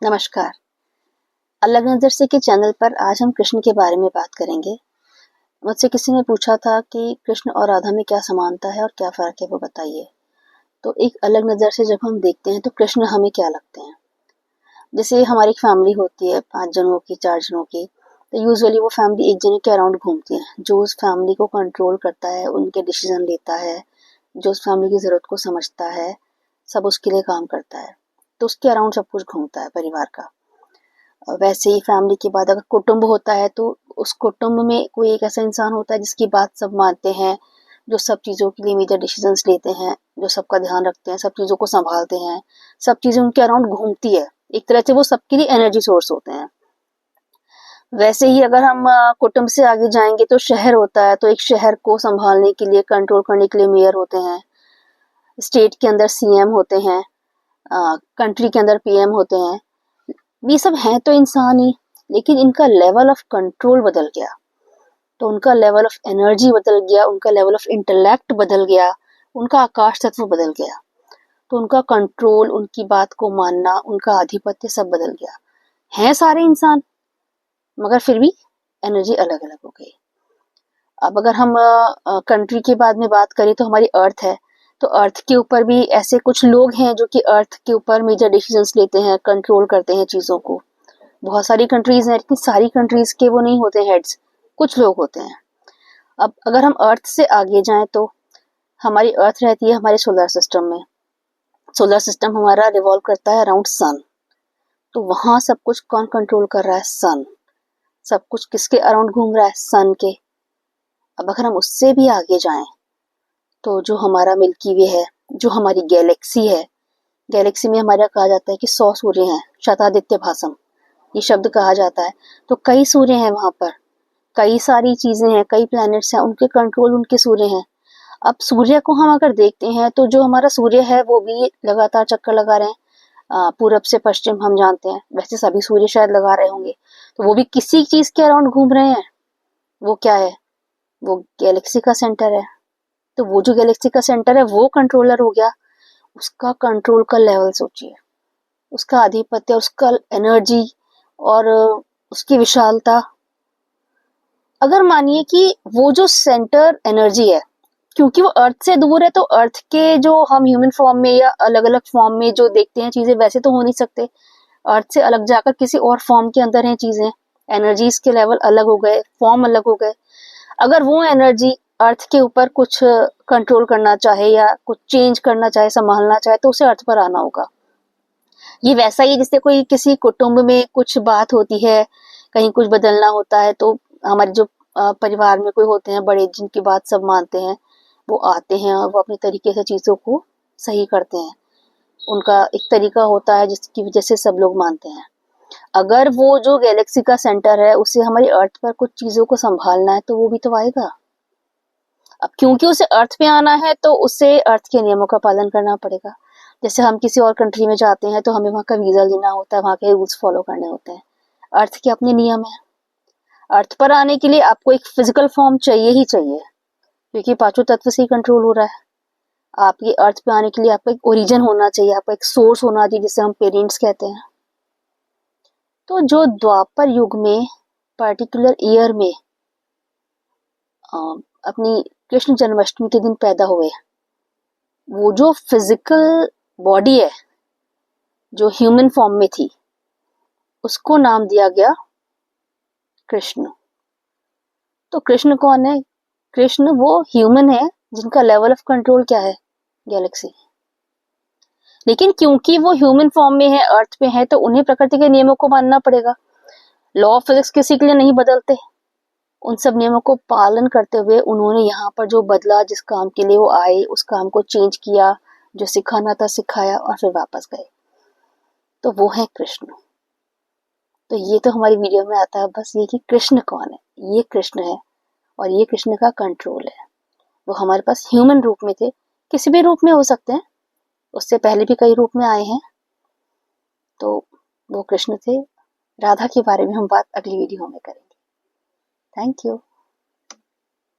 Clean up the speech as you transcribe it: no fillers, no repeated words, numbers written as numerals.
नमस्कार। अलग नज़र से के चैनल पर आज हम कृष्ण के बारे में बात करेंगे। मुझसे किसी ने पूछा था कि कृष्ण और राधा में क्या समानता है और क्या फ़र्क है, वो बताइए। तो एक अलग नज़र से जब हम देखते हैं तो कृष्ण हमें क्या लगते हैं। जैसे हमारी एक फैमिली होती है 5 जनों की, 4 जनों की, तो यूजुअली वो फैमिली एक जने के अराउंड घूमती है, जो उस फैमिली को कंट्रोल करता है, उनके डिसीजन लेता है, जो उस फैमिली की ज़रूरत को समझता है, सब उसके लिए काम करता है। तो उसके अराउंड सब कुछ घूमता है परिवार का। वैसे ही फैमिली के बाद अगर कुटुंब होता है तो उस कुटुंब में कोई एक ऐसा इंसान होता है जिसकी बात सब मानते हैं, जो सब चीज़ों के लिए मेजर डिसीजंस लेते हैं, जो सबका ध्यान रखते हैं, सब चीज़ों को संभालते हैं, सब चीज़ें उनके अराउंड घूमती है। एक तरह से वो सबके लिए एनर्जी सोर्स होते हैं। वैसे ही अगर हम कुटुंब से आगे जाएंगे तो शहर होता है, तो एक शहर को संभालने के लिए, कंट्रोल करने के लिए मेयर होते हैं, स्टेट के अंदर सीएम होते हैं, कंट्री के अंदर पीएम होते हैं। ये सब हैं तो इंसान ही, लेकिन इनका लेवल ऑफ कंट्रोल बदल गया। तो उनका लेवल ऑफ एनर्जी बदल गया, उनका लेवल ऑफ इंटेलेक्ट बदल गया, उनका आकाश तत्व बदल गया। तो उनका कंट्रोल, उनकी बात को मानना, उनका आधिपत्य सब बदल गया। हैं सारे इंसान, मगर फिर भी एनर्जी अलग अलग हो गई। अब अगर हम कंट्री के बाद में बात करें तो हमारी अर्थ है। तो अर्थ के ऊपर भी ऐसे कुछ लोग हैं जो कि अर्थ के ऊपर मेजर डिसीजंस लेते हैं, कंट्रोल करते हैं चीज़ों को। बहुत सारी कंट्रीज हैं, लेकिन सारी कंट्रीज के वो नहीं होते हेड्स, कुछ लोग होते हैं। अब अगर हम अर्थ से आगे जाएं तो हमारी अर्थ रहती है हमारे सोलर सिस्टम में। सोलर सिस्टम हमारा रिवॉल्व करता है अराउंड सन। तो वहां सब कुछ कौन कंट्रोल कर रहा है? सन। सब कुछ किसके अराउंड घूम रहा है? सन के। अब अगर हम उससे भी आगे जाएं तो जो हमारा मिल्की वे है, जो हमारी गैलेक्सी है, गैलेक्सी में हमारा कहा जाता है कि 100 सूर्य हैं, शतादित्य भासम, ये शब्द कहा जाता है। तो कई सूर्य हैं वहां पर, कई सारी चीजें हैं, कई प्लैनेट्स हैं, उनके कंट्रोल उनके सूर्य हैं। अब सूर्य को हम अगर देखते हैं तो जो हमारा सूर्य है वो भी लगातार चक्कर लगा रहे हैं। पूरब से पश्चिम हम जानते हैं, वैसे सभी सूर्य शायद लगा रहे होंगे, तो वो भी किसी चीज के अराउंड घूम रहे हैं। वो क्या है? वो गैलेक्सी का सेंटर है। तो वो जो गैलेक्सी का सेंटर है वो कंट्रोलर हो गया। उसका कंट्रोल का लेवल सोचिए, उसका आधिपत्य, उसका एनर्जी और उसकी विशालता। अगर मानिए कि वो जो सेंटर एनर्जी है, क्योंकि वो अर्थ से दूर है, तो अर्थ के जो हम ह्यूमन फॉर्म में या अलग अलग फॉर्म में जो देखते हैं चीजें, वैसे तो हो नहीं सकते। अर्थ से अलग जाकर किसी और फॉर्म के अंदर हैं चीजें, एनर्जीज के लेवल अलग हो गए, फॉर्म अलग हो गए। अगर वो एनर्जी अर्थ के ऊपर कुछ कंट्रोल करना चाहे या कुछ चेंज करना चाहे, संभालना चाहे, तो उसे अर्थ पर आना होगा। ये वैसा ही जैसे कोई किसी कुटुंब में कुछ बात होती है, कहीं कुछ बदलना होता है, तो हमारे जो परिवार में कोई होते हैं बड़े, जिनकी बात सब मानते हैं, वो आते हैं और वो अपने तरीके से चीज़ों को सही करते हैं। उनका एक तरीका होता है जिसकी वजह से सब लोग मानते हैं। अगर वो जो गैलेक्सी का सेंटर है उसे हमारी अर्थ पर कुछ चीज़ों को संभालना है तो वो भी तो आएगा। अब क्योंकि उसे अर्थ पे आना है तो उसे अर्थ के नियमों का पालन करना पड़ेगा। जैसे हम किसी और कंट्री में जाते हैं तो हमें वहाँ का वीज़ा लेना होता है, वहाँ के रूल्स फॉलो करने होते हैं। अर्थ के अपने नियम हैं। अर्थ पर आने के लिए आपको एक फिजिकल फॉर्म चाहिए ही चाहिए, क्योंकि पांचों तत्व से ही कंट्रोल हो रहा है। आपकी अर्थ पे आने के लिए आपका एक ओरिजिन होना चाहिए, आपका एक सोर्स होना चाहिए, जिसे हम पेरेंट्स कहते हैं। तो जो द्वापर युग में पर्टिकुलर ईयर में अपनी कृष्ण जन्माष्टमी के दिन पैदा हुए, वो जो फिजिकल बॉडी है जो ह्यूमन फॉर्म में थी, उसको नाम दिया गया कृष्ण। तो कृष्ण कौन है? कृष्ण वो ह्यूमन है जिनका लेवल ऑफ कंट्रोल क्या है? गैलेक्सी। लेकिन क्योंकि वो ह्यूमन फॉर्म में है, अर्थ पे है, तो उन्हें प्रकृति के नियमों को मानना पड़ेगा। लॉ ऑफ फिजिक्स किसी के लिए नहीं बदलते। उन सब नियमों को पालन करते हुए उन्होंने यहाँ पर जो बदला, जिस काम के लिए वो आए, उस काम को चेंज किया, जो सिखाना था सिखाया और फिर वापस गए। तो वो है कृष्ण। तो ये तो हमारी वीडियो में आता है बस ये कि कृष्ण कौन है। ये कृष्ण है और ये कृष्ण का कंट्रोल है। वो हमारे पास ह्यूमन रूप में थे, किसी भी रूप में हो सकते हैं, उससे पहले भी कई रूप में आए हैं। तो वो कृष्ण थे। राधा के बारे में हम बात अगली वीडियो में करेंगे। Thank you.